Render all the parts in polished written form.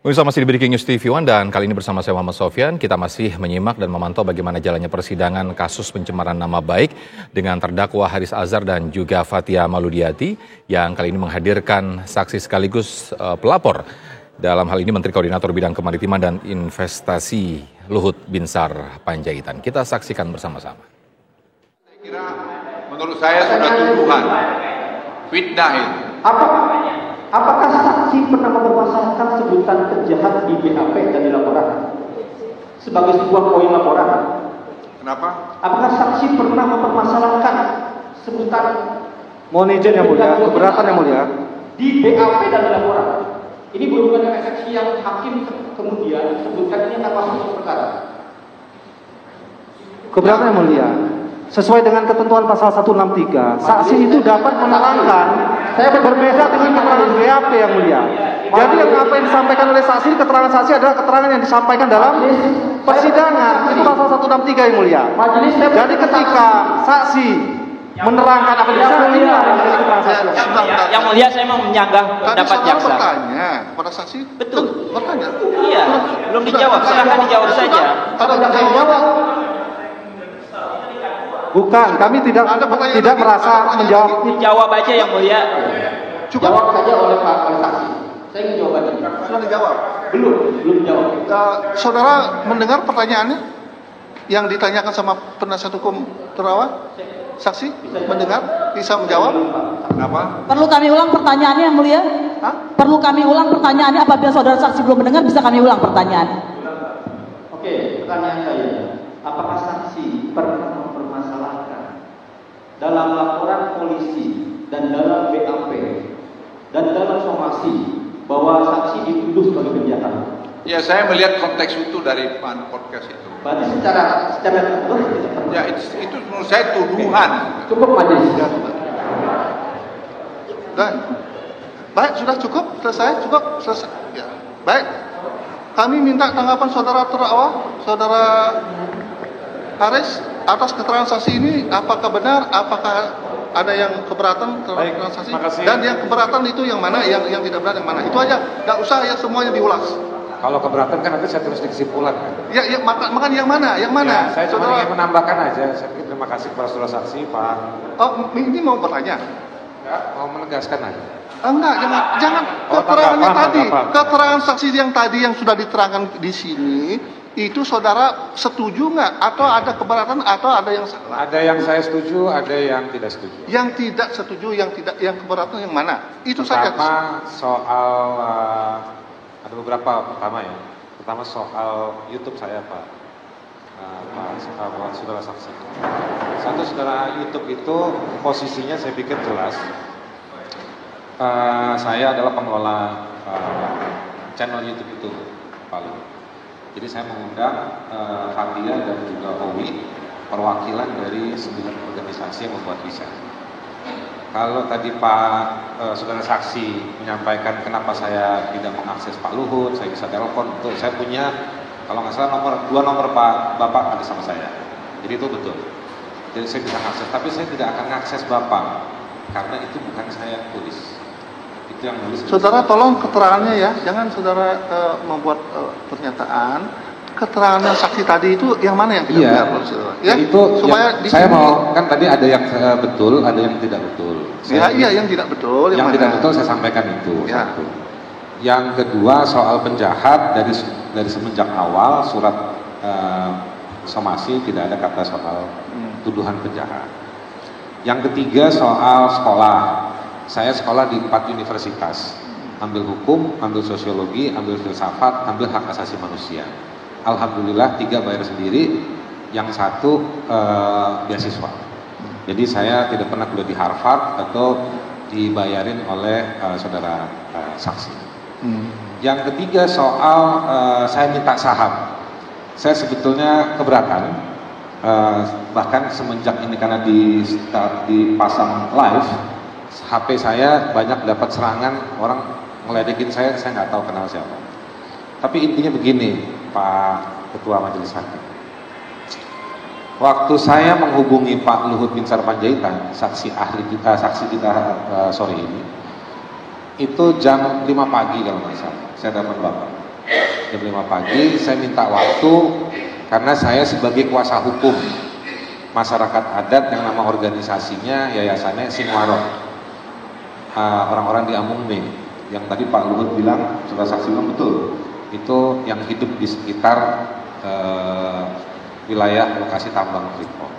Pemirsa masih di Breaking News TV One dan kali ini bersama saya Muhammad Sofyan, kita masih menyimak dan memantau bagaimana jalannya persidangan kasus pencemaran nama baik dengan terdakwa Haris Azhar dan juga Fathia Mauludiati yang kali ini menghadirkan saksi sekaligus pelapor. Dalam hal ini Menteri Koordinator Bidang Kemaritiman dan Investasi Luhut Binsar Panjaitan. Kita saksikan bersama-sama. Saya kira menurut saya sudah tuduhan, fitnah itu. Apakah saksi pernah mempermasalahkan sebutan penjahat di BAP dan di laporan sebagai sebuah poin laporan? Kenapa? Apakah saksi pernah mempermasalahkan sebutan mohon izin yang mulia, keberatan yang mulia di BAP dan di laporan? Ini berhubungan dengan saksi yang hakim kemudian sebutkan ini akan masuk perkara. Keberatan yang mulia, sesuai dengan ketentuan pasal 163, saksi itu dapat menerangkan berbeda dengan keterangan BAP yang mulia. Jadi yang apa yang disampaikan oleh saksi, keterangan saksi adalah keterangan yang disampaikan dalam persidangan. Itu pasal 163 yang mulia. Jadi ketika saksi menerangkan apa yang disampaikan yang mulia, saya mau menyanggah pendapat jaksa. Bertanya kepada saksi. Betul. Bertanya. Iya, belum dijawab. Silahkan dijawab saja. Ada jawab. Bukan, kami tidak merasa menjawab. Dijawab aja yang mulia. Cukup. Jawab saja oleh saksi. Saya ingin jawabannya. Sudah dijawab. Belum dijawab. Saudara mendengar pertanyaannya yang ditanyakan sama penasihat hukum terdakwa? Saksi mendengar, bisa menjawab? Kenapa? Perlu kami ulang pertanyaannya yang mulia? Hah? Perlu kami ulang pertanyaannya apabila saudara saksi belum mendengar, bisa kami ulang pertanyaan. Oke, pertanyaan saya. Apakah saksi pernah mempermasalahkan dalam laporan polisi dan dalam BAP dan dalam somasi bahwa saksi dituduh sebagai penjahat? Ya, saya melihat konteks itu dari podcast itu. Berarti secara Ya, itu menurut saya tuduhan. cukup majelis. Baik, sudah cukup, selesai. Ya, baik. Kami minta tanggapan saudara terdakwa, saudara Haris, atas keterangan saksi ini. Apakah benar? Apakah ada yang keberatan terhadap keterangan saksi? Dan yang keberatan itu yang mana? Yang tidak benar yang mana? Itu aja. Nggak usah ya semuanya diulas. Kalau keberatan kan nanti saya tulis di kesimpulan kan. Ya, makanya yang mana? Yang mana? Ya, saya cuma ingin menambahkan aja. Saya pikir terima kasih kepada saudara saksi, Pak. Oh, ini mau bertanya? Ya, mau menegaskan aja. Enggak, jangan keterangannya tadi. Keterangan saksi yang tadi yang sudah diterangkan di sini, itu saudara setuju nggak? Atau ada keberatan atau ada yang salah? Ada yang saya setuju, ada yang tidak setuju. Yang tidak setuju, yang keberatan yang mana? Itu saja. Pertama soal ada beberapa. Pertama soal YouTube saya, Pak. Saudara saksi. Satu, saudara YouTube itu posisinya saya pikir jelas. Saya adalah pengelola channel YouTube itu, Pak Luhut. Jadi saya mengundang Fathia dan juga Owi, perwakilan dari 9 organisasi yang membuat visa. Kalau tadi saudara saksi menyampaikan kenapa saya tidak mengakses Pak Luhut, saya bisa telepon. Betul, saya punya kalau nggak salah dua nomor Bapak ada sama saya. Jadi itu betul. Jadi saya bisa akses, tapi saya tidak akan akses Bapak karena itu bukan saya yang tulis. Itu yang nulis. Saudara tolong keterangannya ya, jangan saudara membuat pernyataan. Keterangan saksi tadi itu yang mana yang tidak benar, saudara? Ya, itu supaya saya mau kan tadi ada yang betul, ada yang tidak betul. Yang tidak betul. Yang tidak betul saya sampaikan itu. Ya. Satu. Yang kedua soal penjahat dari semenjak awal surat somasi tidak ada kata soal tuduhan penjahat. Yang ketiga soal sekolah. Saya sekolah di 4 universitas. Ambil hukum, ambil sosiologi, ambil filsafat, ambil hak asasi manusia. Alhamdulillah 3 bayar sendiri, yang 1 beasiswa. Jadi saya tidak pernah kuliah di Harvard atau dibayarin oleh saudara saksi. Yang ketiga soal saya minta saham. Saya sebetulnya keberatan, bahkan semenjak ini karena dipasang live, HP saya banyak dapat serangan orang ngeledekin saya nggak tahu kenal siapa. Tapi intinya begini, Pak Ketua Majelis Hakim. Waktu saya menghubungi Pak Luhut Binsar Panjaitan, saksi kita sore ini, itu jam 5 pagi kalau nggak salah, saya dapat Bapak. Jam 5 pagi saya minta waktu karena saya sebagai kuasa hukum masyarakat adat yang nama organisasinya yayasannya Sinwarok, orang-orang di Amungme yang tadi Pak Luhut bilang, sudah saksi bilang betul, itu yang hidup di sekitar wilayah lokasi tambang Freeport.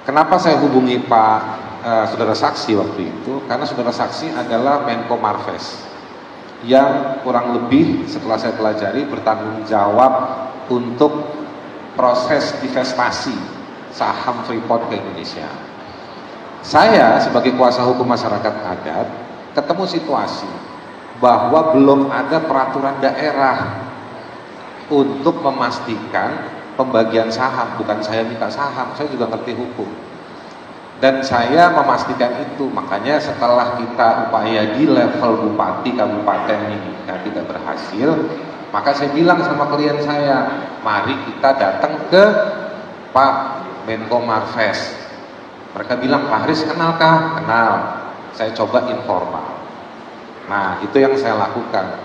Kenapa saya hubungi Pak saudara saksi waktu itu? Karena saudara saksi adalah Menko Marves yang kurang lebih setelah saya pelajari bertanggung jawab untuk proses divestasi saham Freeport ke Indonesia. Saya sebagai kuasa hukum masyarakat adat ketemu situasi bahwa belum ada peraturan daerah untuk memastikan pembagian saham. Bukan saya minta saham, saya juga ngerti hukum. Dan saya memastikan itu, makanya setelah kita upaya di level bupati kabupaten ini tidak berhasil, maka saya bilang sama klien saya, mari kita datang ke Pak Menko Marves. Mereka bilang, Pak Haris kenalkah? Kenal. Saya coba informal. Nah, itu yang saya lakukan.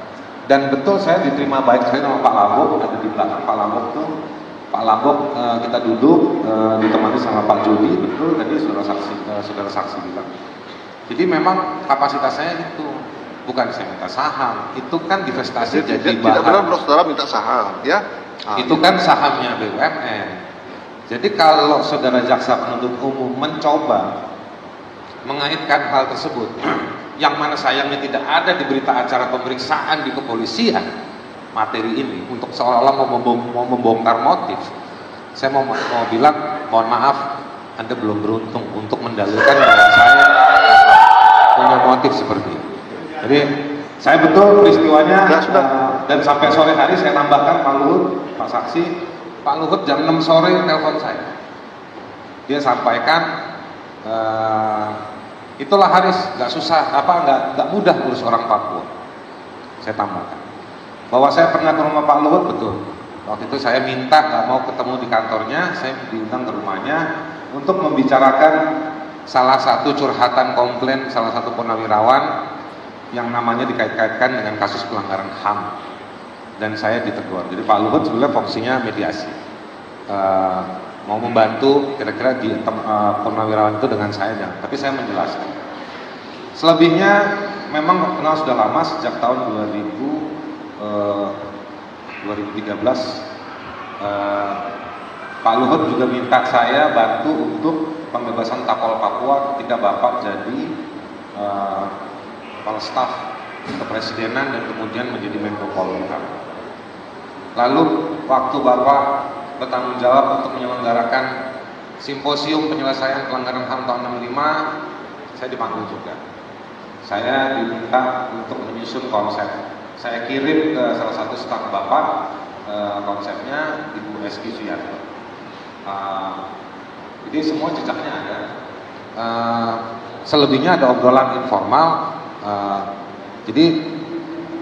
Dan betul saya diterima baik, saya sama Pak Lambok, ada di belakang Pak Lambok tuh. Pak Lambok kita duduk ditemani sama Pak Jody, betul tadi saudara saksi bilang. Jadi memang kapasitas saya itu bukan saya minta saham, itu kan divestasi jadi tidak benar saudara minta saham, ya? Itu kan sahamnya BUMN. Jadi kalau saudara jaksa penuntut umum mencoba mengaitkan hal tersebut, yang mana sayangnya tidak ada di berita acara pemeriksaan di kepolisian materi ini untuk seolah-olah mau membongkar motif, saya mau bilang mohon maaf, Anda belum beruntung untuk mendalilkan bahwa saya punya motif seperti itu. Jadi saya betul peristiwanya dan sampai sore hari saya tambahkan Pak Luhut, Pak Saksi, Pak Luhut jam 6 sore telepon saya. Dia sampaikan itulah Haris, nggak susah, nggak mudah urus orang Papua. Saya tambahkan bahwa saya pernah ke rumah Pak Luhut, betul. Waktu itu saya minta nggak mau ketemu di kantornya, saya diundang ke rumahnya untuk membicarakan salah satu curhatan komplain salah satu purnawirawan yang namanya dikait-kaitkan dengan kasus pelanggaran HAM, dan saya ditegur. Jadi Pak Luhut sebenarnya fungsinya mediasi, mau membantu kira-kira di purnawirawan itu dengan saya, tapi saya menjelaskan. Selebihnya memang kenal sudah lama, sejak tahun 2013 Pak Luhut juga minta saya bantu untuk pembebasan Tapol Papua ketika Bapak jadi Kepala Staf Kepresidenan dan kemudian menjadi Menko Polhukam. Lalu waktu Bapak bertanggung jawab untuk menyelenggarakan simposium penyelesaian pelanggaran HAM tahun 65, saya dipanggil juga. Saya diminta untuk menyusun konsep. Saya kirim ke salah satu staf Bapak konsepnya, Ibu Eski Suyarto. Jadi semua jejaknya ada. Selebihnya ada obrolan informal. Jadi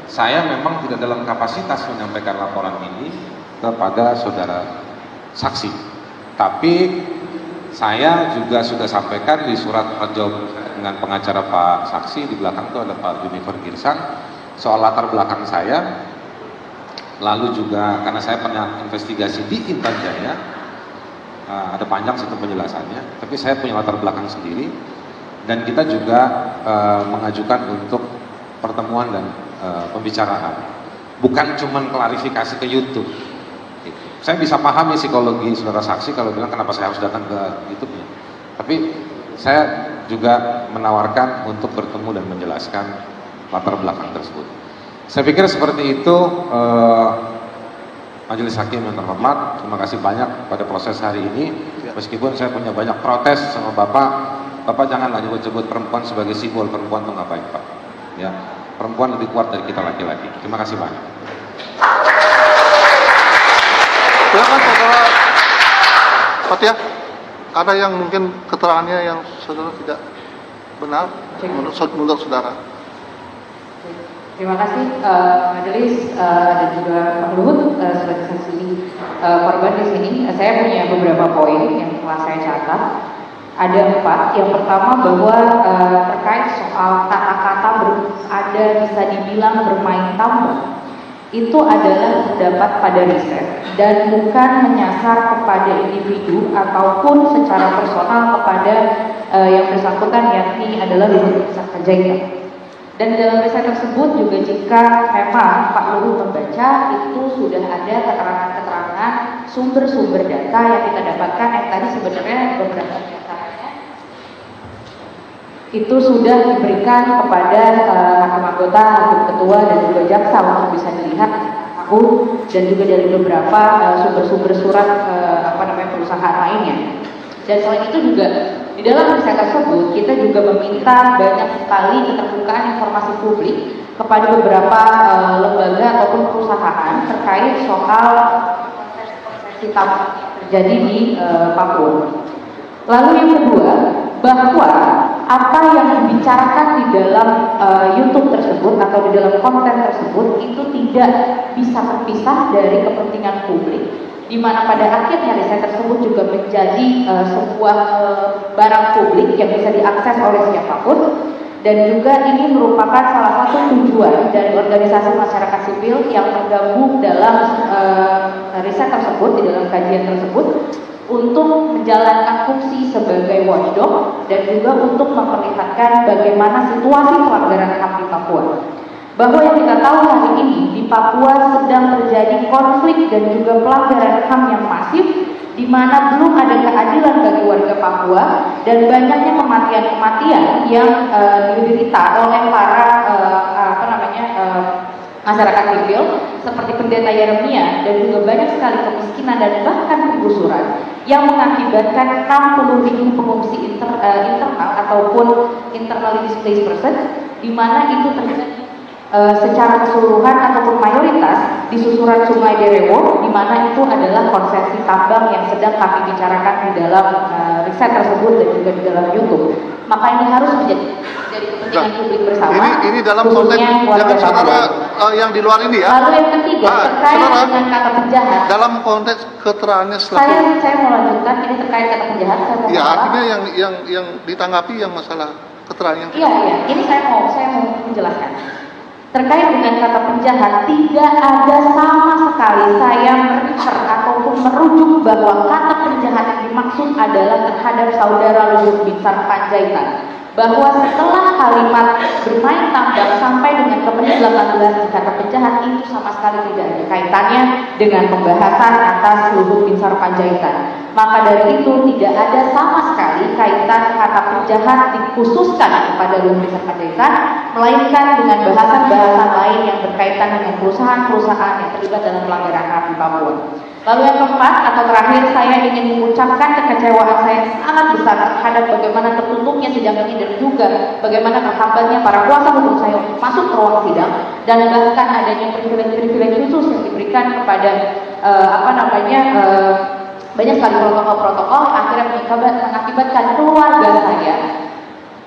saya memang tidak dalam kapasitas menyampaikan laporan ini kepada saudara saksi. Tapi saya juga sudah sampaikan di surat perjawab dengan pengacara Pak Saksi, di belakang itu ada Pak Junifer Girsang, soal latar belakang saya. Lalu juga karena saya pernah investigasi di Intan Jaya, ada panjang situ penjelasannya, tapi saya punya latar belakang sendiri. Dan kita juga mengajukan untuk pertemuan dan pembicaraan, bukan cuma klarifikasi ke YouTube. Saya bisa pahami psikologi saudara saksi kalau bilang kenapa saya harus datang ke YouTube-nya. Tapi saya juga menawarkan untuk bertemu dan menjelaskan latar belakang tersebut. Saya pikir seperti itu. Majelis Hakim yang terhormat, terima kasih banyak pada proses hari ini. Meskipun saya punya banyak protes sama Bapak janganlah nyebut-nyebut perempuan sebagai simbol. Perempuan itu nggak baik, Pak. Ya, perempuan lebih kuat dari kita laki-laki. Terima kasih banyak. Silakan saudara Fathia, ada yang mungkin keterangannya yang saudara tidak benar menurut saudara. Terima kasih majelis dan juga Pak Luhut sebagai saksi korban di sini. Saya punya beberapa poin yang telah saya catat. Ada 4. Yang pertama bahwa terkait soal kata-kata ada bisa dibilang bermain tambah. itu adalah terdapat pada riset dan bukan menyasar kepada individu ataupun secara personal kepada yang bersangkutan, yakni adalah Luhut Binsar Panjaitan. Dan dalam riset tersebut juga jika memang Pak Luhut membaca, itu sudah ada keterangan-keterangan sumber-sumber data yang kita dapatkan yang tadi sebenarnya beberapa diantaranya itu sudah diberikan kepada hakim anggota, hakim ketua dan juga jaksa untuk bisa dilihat dan juga dari beberapa sumber-sumber surat perusahaan lainnya. Dan selain itu juga di dalam riset tersebut kita juga meminta banyak sekali keterbukaan informasi publik kepada beberapa lembaga ataupun perusahaan terkait soal konversi tambang yang terjadi di Papua. Lalu yang kedua, bahwa apa yang dibicarakan di dalam YouTube tersebut atau di dalam konten tersebut itu tidak bisa terpisah dari kepentingan publik, di mana pada akhirnya riset tersebut juga menjadi sebuah barang publik yang bisa diakses oleh siapapun, dan juga ini merupakan salah satu tujuan dari organisasi masyarakat sipil yang tergabung dalam riset tersebut, di dalam kajian tersebut, untuk menjalankan fungsi sebagai watchdog dan juga untuk memperlihatkan bagaimana situasi pelanggaran HAM di Papua. Bahwa yang kita tahu hari ini di Papua sedang terjadi konflik dan juga pelanggaran HAM yang masif, di mana belum ada keadilan bagi warga Papua dan banyaknya kematian-kematian yang diderita oleh para masyarakat sipil seperti pendeta Yeremia, dan juga banyak sekali kemiskinan dan bahkan penggusuran yang mengakibatkan 60.000 pengungsi internal ataupun internally displaced person, di mana itu terjadi secara keseluruhan ataupun mayoritas di susuran Sungai Derewo, di mana itu adalah konsesi tambang yang sedang kami bicarakan di dalam riset tersebut dan juga di dalam YouTube. Maka ini harus menjadi kepentingan publik bersama. Ini dalam konteks jangan saudara yang di luar ini ya. Lalu yang ketiga terkait dengan kata penjahat. Dalam konteks keterangannya selaku. Saya mau lanjutkan, ini terkait kata penjahat. Ya, artinya yang ditanggapi yang masalah keterangan. Iya. Ini saya mau menjelaskan. Terkait dengan kata penjahat, tidak ada sama sekali saya merefer ataupun merujuk bahwa kata penjahat yang dimaksud adalah terhadap saudara Luhut Binsar Panjaitan. Bahwa setelah kalimat bermain tambang sampai dengan ke menit 18 di kata penjahat itu sama sekali tidak ada kaitannya dengan pembahasan atas Luhut Binsar Panjaitan. Maka dari itu tidak ada sama sekali kaitan kata penjahat dikhususkan kepada Luhut Binsar Panjaitan, melainkan dengan bahasan-bahasan lain yang berkaitan dengan perusahaan-perusahaan yang terlibat dalam pelanggaran HAM di Papua. Lalu yang keempat atau terakhir, saya ingin mengucapkan kekecewaan saya sangat besar terhadap bagaimana tertutupnya sidang ini dan juga bagaimana terhambatnya para kuasa hukum saya untuk masuk ke ruang sidang, dan bahkan adanya privilege khusus yang diberikan kepada banyak sekali protokol-protokol yang akhirnya mengakibatkan keluarga saya,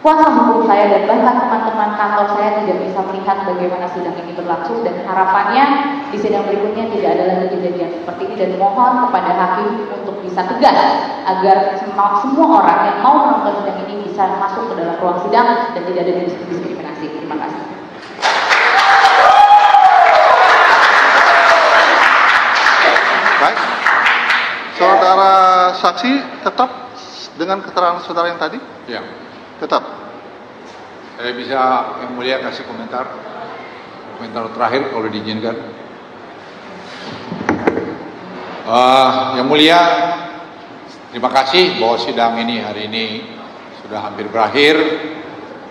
kuasa hukum saya, dan bahkan teman-teman kantor saya tidak bisa melihat bagaimana sidang ini berlangsung. Dan harapannya di sidang berikutnya tidak ada lagi kejadian seperti ini, dan mohon kepada hakim untuk bisa tegas agar semua orang yang mau menonton sidang ini bisa masuk ke dalam ruang sidang dan tidak ada diskriminasi. Terima kasih. Baik, saudara saksi tetap dengan keterangan saudara yang tadi? Ya. Tetap. Saya bisa yang mulia kasih komentar terakhir kalau diizinkan. Yang mulia, terima kasih bahwa sidang ini hari ini sudah hampir berakhir,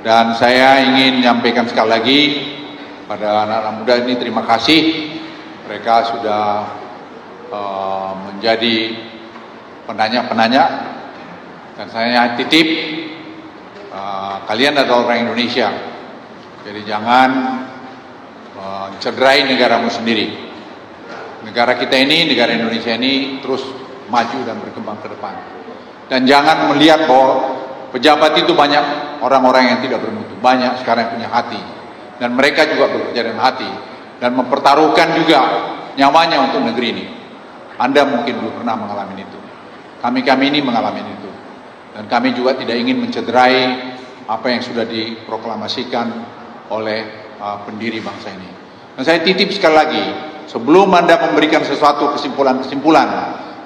dan saya ingin menyampaikan sekali lagi pada anak-anak muda ini terima kasih. Mereka sudah menjadi penanya-penanya, dan saya titip kalian adalah orang Indonesia, jadi jangan cederai negaramu sendiri. Negara kita ini, negara Indonesia ini terus maju dan berkembang ke depan. Dan jangan melihat bahwa pejabat itu banyak orang-orang yang tidak bermutu, banyak sekarang yang punya hati, dan mereka juga bekerja dengan hati dan mempertaruhkan juga nyawanya untuk negeri ini. Anda mungkin belum pernah mengalami itu. Kami ini mengalami itu, dan kami juga tidak ingin mencederai apa yang sudah diproklamasikan oleh pendiri bangsa ini. Dan saya titip sekali lagi, sebelum Anda memberikan sesuatu kesimpulan-kesimpulan,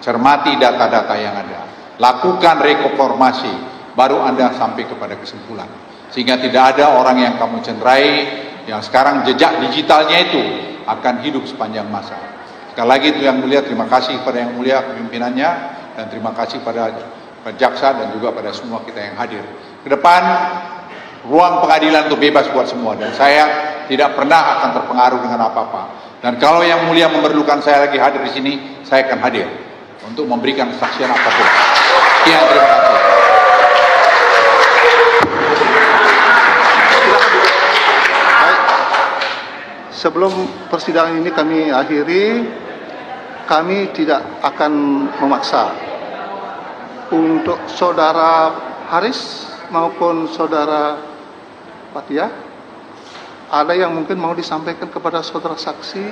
cermati data-data yang ada, lakukan rekonfirmasi, baru Anda sampai kepada kesimpulan. Sehingga tidak ada orang yang kamu cenderai, yang sekarang jejak digitalnya itu akan hidup sepanjang masa. Sekali lagi itu yang mulia, terima kasih kepada yang mulia pimpinannya, dan terima kasih pada jaksa dan juga pada semua kita yang hadir. Ke depan, ruang pengadilan itu bebas buat semua, dan saya tidak pernah akan terpengaruh dengan apa-apa. Dan kalau yang mulia memerlukan saya lagi hadir di sini, saya akan hadir untuk memberikan kesaksian apapun. Sekian, terima kasih. Baik. Sebelum persidangan ini kami akhiri, kami tidak akan memaksa untuk saudara Haris maupun saudara Fathia. Ada yang mungkin mau disampaikan kepada saudara saksi,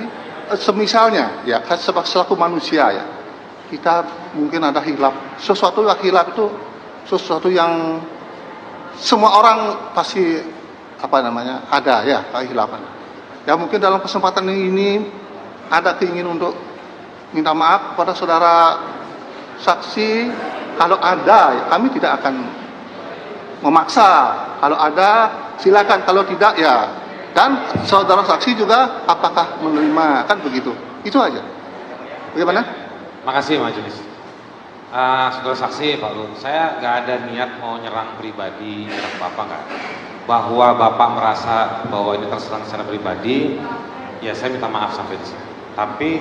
semisalnya ya, selaku manusia ya, kita mungkin ada hilaf. Sesuatu yang hilaf itu sesuatu yang semua orang pasti ada ya kehilapan. Ya mungkin dalam kesempatan ini ada keinginan untuk minta maaf kepada saudara saksi. Kalau ada, kami tidak akan memaksa. Kalau ada, silakan. Kalau tidak, ya. Dan saudara saksi juga apakah menerima, kan begitu. Itu aja. Bagaimana? Makasih majelis. Saudara saksi Pak Luhut, saya nggak ada niat mau nyerang pribadi, nyerang Bapak nggak. Bahwa Bapak merasa bahwa ini terserang secara pribadi, ya saya minta maaf sampai di sini. Tapi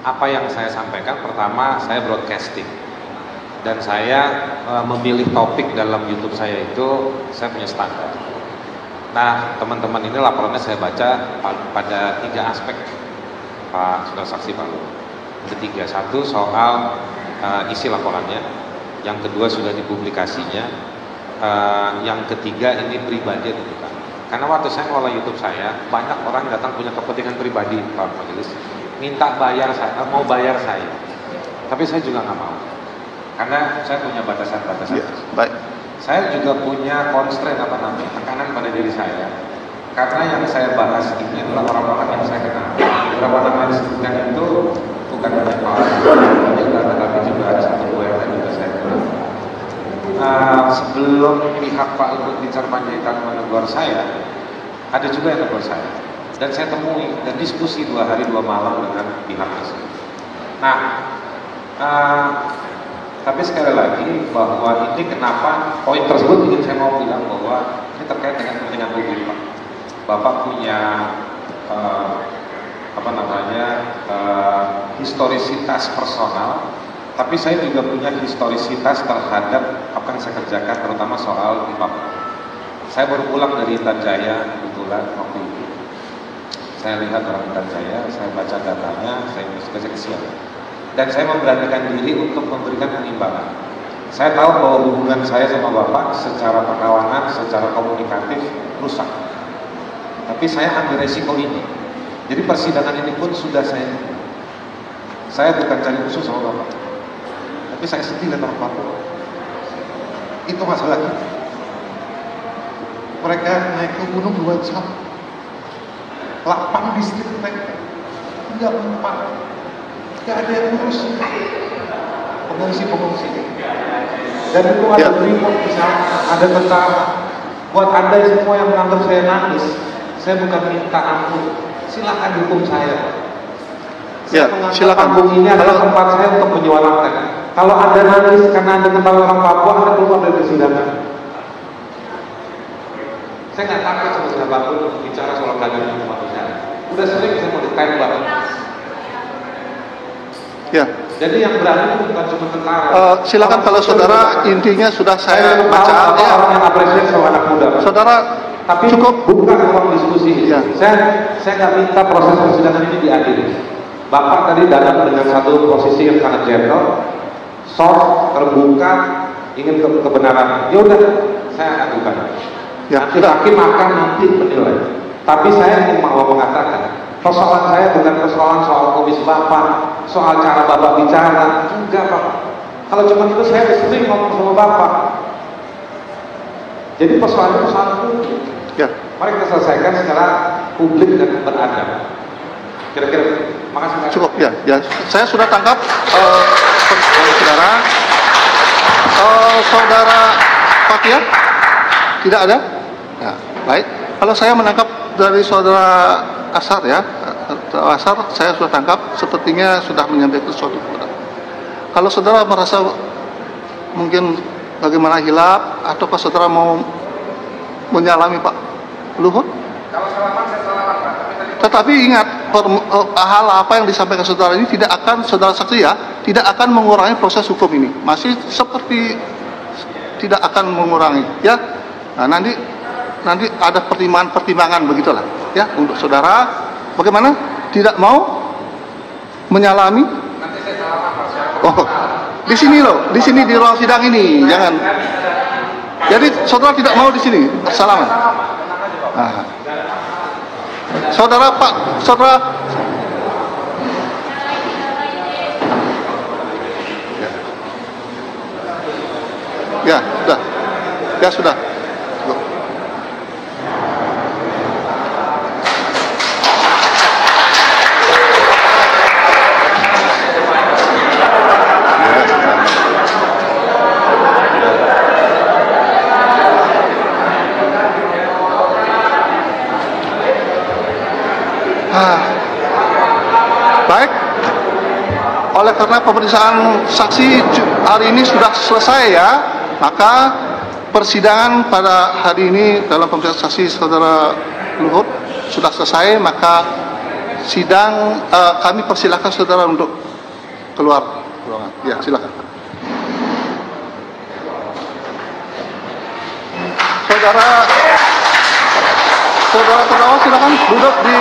apa yang saya sampaikan, pertama saya broadcasting. Dan saya memilih topik dalam YouTube saya itu, saya punya standar. Nah, teman-teman ini laporannya saya baca pada 3 aspek, Pak Saudara Saksi Pak Luhut. Ketiga, satu soal isi laporannya, yang kedua sudah dipublikasinya, yang ketiga ini pribadi atau bukan. Karena waktu saya ngelola YouTube saya, banyak orang datang punya kepentingan pribadi, Pak Majelis, minta bayar saya, mau bayar saya, tapi saya juga nggak mau. Karena saya punya batasan-batasan. Ya, baik. Saya juga punya constraint tekanan pada diri saya. Karena yang saya bahas ini adalah orang-orang yang saya kenal. Beberapa nama yang disebutkan itu bukan hanya Pak tetapi juga ada 1-2 yang juga saya kenal. Sebelum pihak Pak Luhut Binsar Panjaitan menegur saya, ada juga yang menegur saya. Dan saya temui dan diskusi 2 hari 2 malam dengan pihak tersebut. Nah, tapi sekali lagi bahwa ini kenapa poin tersebut ingin saya mau bilang bahwa ini terkait dengan kepentingan publik, Pak. Bapak punya historisitas personal, tapi saya juga punya historisitas terhadap apa yang saya kerjakan, terutama soal IPAP. Saya baru pulang dari Intan Jaya kebetulan waktu itu. Saya lihat orang Intan Jaya, saya baca datanya, saya investigasi kesian. Dan saya memberanikan diri untuk memberikan penimbangan. Saya tahu bahwa hubungan saya sama Bapak secara perkawanan, secara komunikatif rusak. Tapi saya ambil resiko ini. Jadi persidangan ini pun sudah saya bukan cari musuh sama Bapak. Tapi saya sedih lihat orang Papua. Itu masalah kita. Mereka naik ke gunung 2 jam. 8 distrik mereka. 3 tempat. Gak ada yang ngurus pengungsi. Dan itu ada brimob di sana, ada tentara. Buat Anda semua yang menganggap saya nangis, saya bukan minta ampun. Silakan hukum saya. Saya menganggap panggung ini adalah tempat saya untuk menyuarakan. Kalau Anda nangis karena Anda kenal orang Papua, Anda keluar dari persidangan. Saya nggak takut sama siapapun untuk bicara soal keadilan kemanusiaan. Udah sering saya mau ditembak. Ya. Jadi yang berani itu bukan cuma tentara. Silakan kalau saudara, intinya sudah saya baca. Orang yang apresiasi sama anak muda. Saudara, tapi cukup bukan ruang diskusi. Ya. Saya nggak minta proses persidangan ini diadili. Bapak tadi datang dengan satu posisi yang sangat gentle, soft, terbuka, ingin kebenaran. Ya udah, saya adukan. Ya, nanti hakim akan nanti menilai. Tapi saya mau mengatakan, persoalan saya bukan persoalan soal komis Bapak, soal cara Bapak bicara, enggak Pak. Kalau cuma itu saya sering ngomong sama Bapak. Jadi persoalan itu sangat publik. Ya. Mari kita selesaikan secara publik dan beradab. Kira-kira, makasih. Cukup ya, saya sudah tangkap saudara. Saudara Fathia tidak ada. Ya, baik. Kalau saya menangkap dari saudara Asar ya, Asar saya sudah tangkap, sepertinya sudah menyampaikan sesuatu. Kalau saudara merasa mungkin bagaimana hilaf, ataukah saudara mau menyalami Pak Luhut? Kalau salaman saya salaman Pak. Tetapi ingat, hal apa yang disampaikan saudara ini tidak akan, saudara saksi ya, tidak akan mengurangi proses hukum ini. Masih seperti tidak akan mengurangi ya. Nah, nanti ada pertimbangan begitulah ya untuk saudara. Bagaimana? Tidak mau menyalami? Nanti saya salaman Pak. Oh, di sini loh, di sini di ruang sidang ini, jangan. Jadi saudara tidak mau di sini bersalaman. Nah. Saudara ya sudah. Baik, oleh karena pemeriksaan saksi hari ini sudah selesai ya, maka persidangan pada hari ini dalam pemeriksaan saksi saudara Luhut sudah selesai, maka sidang kami persilakan saudara untuk keluar ruangan. Ya, silakan. Saudara terdakwa silakan duduk di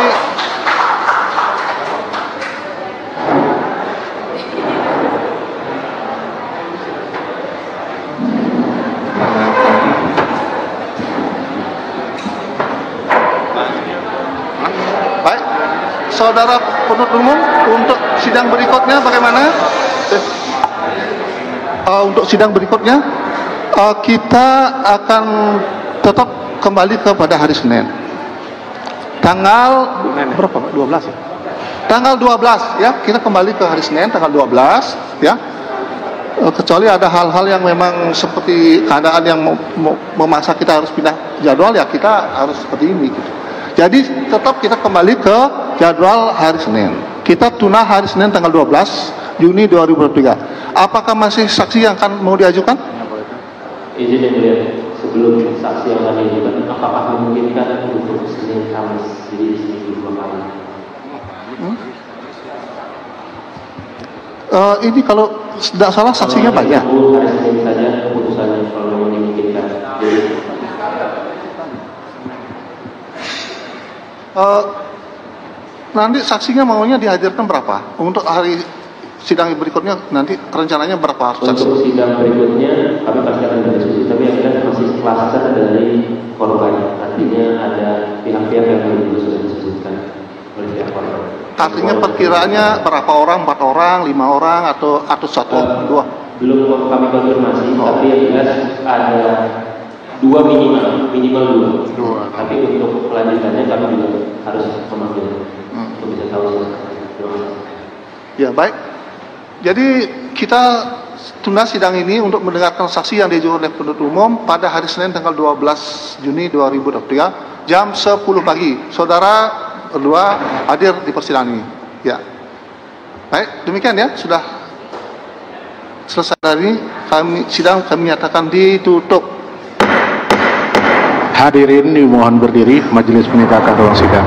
saudara penuntut umum. Untuk sidang berikutnya bagaimana? Untuk sidang berikutnya kita akan tetap kembali kepada hari Senin. Tanggal berapa? 12 ya? Tanggal 12 ya, kita kembali ke hari Senin tanggal 12 ya. Kecuali ada hal-hal yang memang seperti keadaan yang memaksa kita harus pindah jadwal, ya kita harus seperti ini gitu. Jadi tetap kita kembali ke jadwal hari Senin. Kita tunda hari Senin tanggal 12 Juni 2023. Apakah masih saksi yang akan mau diajukan? Izin yang mulia, sebelum saksi yang akan diajukan, apakah memungkinkan untuk Senin Kamis jadi seminggu 2 kali? Ini kalau tidak salah saksinya banyak. Hari Senin saja keputusannya kalau dimungkinkan. Jadi nanti saksinya maunya dihadirkan berapa? Untuk hari sidang berikutnya nanti rencananya berapa saksi? Untuk sidang berikutnya kami pasti akan berdiskusi, tapi yang jelas masih kluster dari korban. Artinya ada pihak-pihak yang belum sudah disebutkan oleh pihak korban. Artinya perkiraannya berapa orang? 4 orang, 5 orang atau 1, 2? Belum kami konfirmasi, tapi yang jelas ada 2 minimal 2. Tapi untuk kelanjutannya kami juga harus memanggil untuk bisa tahu. Ya, baik. Jadi kita tunda sidang ini untuk mendengarkan saksi yang diajukan oleh penuntut umum pada hari Senin tanggal 12 Juni 2023 jam 10 pagi. Saudara berdua hadir di persidangan ini. Ya. Baik, demikian ya, sudah selesai dari sidang kami nyatakan ditutup. Hadirin dimohon berdiri, majelis meninggalkan ruang sidang.